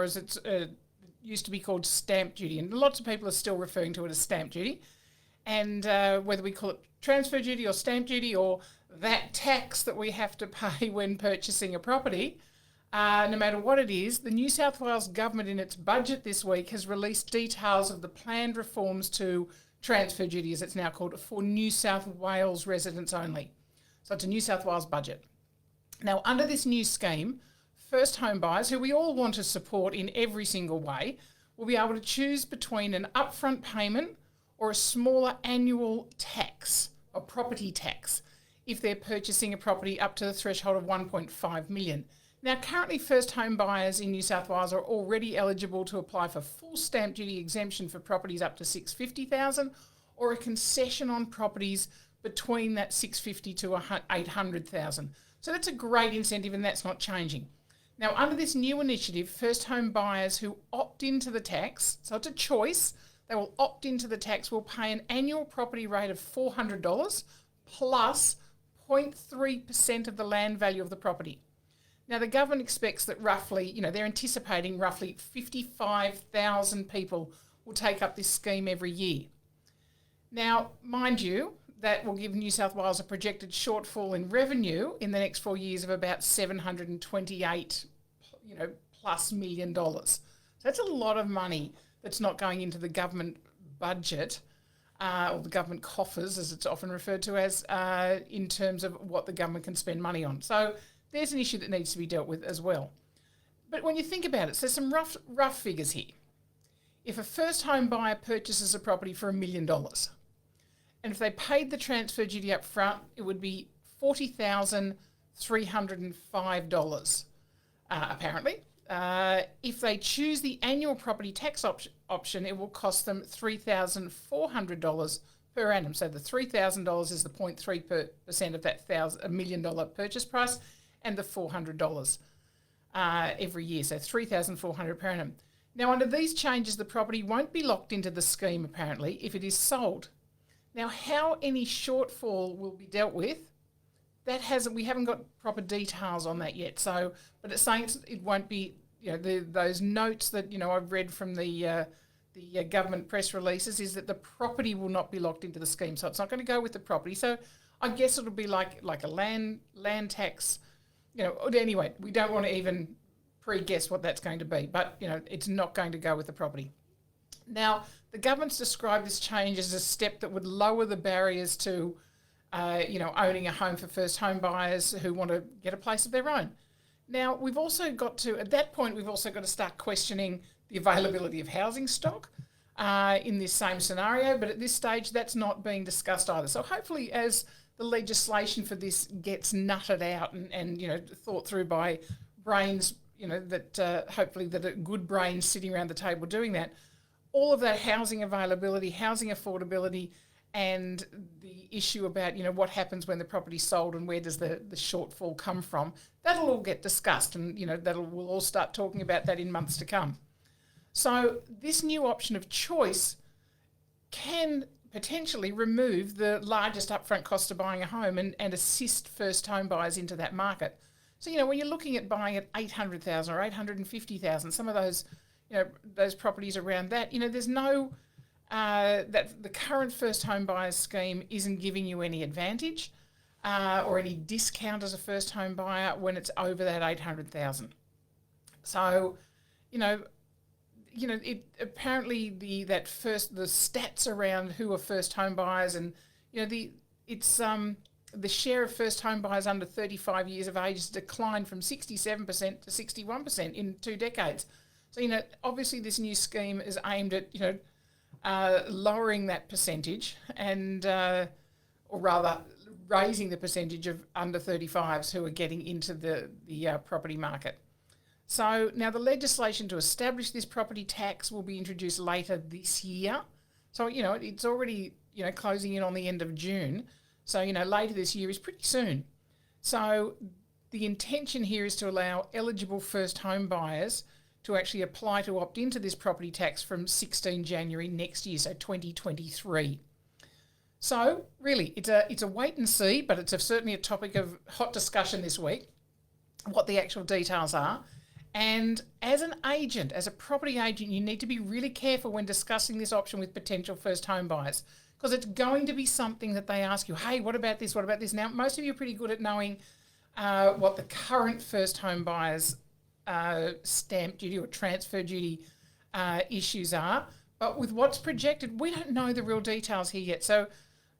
as it's used to be called stamp duty. And lots of people are still referring to it as stamp duty. And whether we call it transfer duty or stamp duty or that tax that we have to pay when purchasing a property, no matter what it is, the New South Wales Government in its budget this week has released details of the planned reforms to transfer duty, as it's now called, for New South Wales residents only. So it's a New South Wales budget. Now, under this new scheme, first home buyers, who we all want to support in every single way, will be able to choose between an upfront payment or a smaller annual tax, or property tax, if they're purchasing a property up to the threshold of 1.5 million. Now, currently, first home buyers in New South Wales are already eligible to apply for full stamp duty exemption for properties up to $650,000 or a concession on properties between that $650,000 to $800,000. So that's a great incentive, and that's not changing. Now, under this new initiative, first home buyers who opt into the tax, so it's a choice, they will opt into the tax, will pay an annual property rate of $400 plus 0.3% of the land value of the property. Now, the government expects that roughly, they're anticipating roughly 55,000 people will take up this scheme every year. Now, mind you, that will give New South Wales a projected shortfall in revenue in the next 4 years of about $728 plus $1 million. So that's a lot of money that's not going into the government budget, or the government coffers, as it's often referred to as, in terms of what the government can spend money on. So there's an issue that needs to be dealt with as well. But when you think about it, so some rough figures here. If a first home buyer purchases a property for $1 million, and if they paid the transfer duty up front, it would be $40,305, apparently. If they choose the annual property tax option, it will cost them $3,400 per annum. So the $3,000 is the 0.3% of that $1 million purchase price, and the $400 every year, so $3,400 per annum. Now, under these changes, the property won't be locked into the scheme, apparently, if it is sold. Now, how any shortfall will be dealt with, we haven't got proper details on that yet. So, but it's saying it won't be, those notes that I've read from the government press releases is that the property will not be locked into the scheme. So it's not going to go with the property. So I guess it'll be like a land tax. Anyway, we don't want to even pre-guess what that's going to be, but, it's not going to go with the property. Now, the government's described this change as a step that would lower the barriers to, owning a home for first home buyers who want to get a place of their own. Now, we've also got to start questioning the availability of housing stock in this same scenario, but at this stage, that's not being discussed either. So hopefully, as the legislation for this gets nutted out and thought through by brains, that hopefully that a good brain sitting around the table doing that, all of that housing availability, housing affordability, and the issue about, what happens when the property's sold and where does the shortfall come from, that'll all get discussed, and, we'll all start talking about that in months to come. So this new option of choice can potentially remove the largest upfront cost of buying a home and assist first home buyers into that market. So, when you're looking at buying at $800,000 or $850,000, some of those, those properties around that, there's no, that the current first home buyers scheme isn't giving you any advantage or any discount as a first home buyer when it's over that $800,000. So, it apparently the stats around who are first home buyers and the share of first home buyers under 35 years of age has declined from 67% to 61% in 2 decades. So obviously this new scheme is aimed at lowering that percentage and or rather raising the percentage of under 35s who are getting into the property market. So now the legislation to establish this property tax will be introduced later this year. So, it's already, closing in on the end of June. So, later this year is pretty soon. So the intention here is to allow eligible first home buyers to actually apply to opt into this property tax from 16 January next year, so 2023. So really, it's a wait and see, but it's certainly a topic of hot discussion this week, what the actual details are. And as an agent, as a property agent, you need to be really careful when discussing this option with potential first home buyers, because it's going to be something that they ask you, hey, what about this? What about this? Now, most of you are pretty good at knowing what the current first home buyers stamp duty or transfer duty issues are. But with what's projected, we don't know the real details here yet. So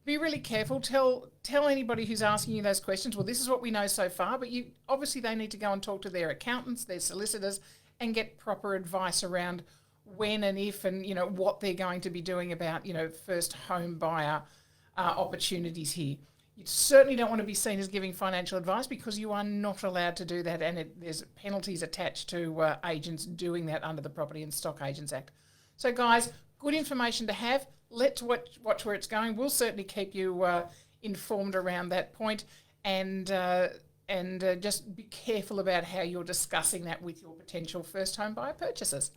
be really careful. Tell anybody who's asking you those questions, well, this is what we know so far, but you obviously they need to go and talk to their accountants, their solicitors, and get proper advice around when and if and, what they're going to be doing about, first home buyer opportunities here. You certainly don't want to be seen as giving financial advice, because you are not allowed to do that, and there's penalties attached to agents doing that under the Property and Stock Agents Act. So, guys, good information to have. Let's watch where it's going. We'll certainly keep you informed around that point, and just be careful about how you're discussing that with your potential first home buyer purchasers.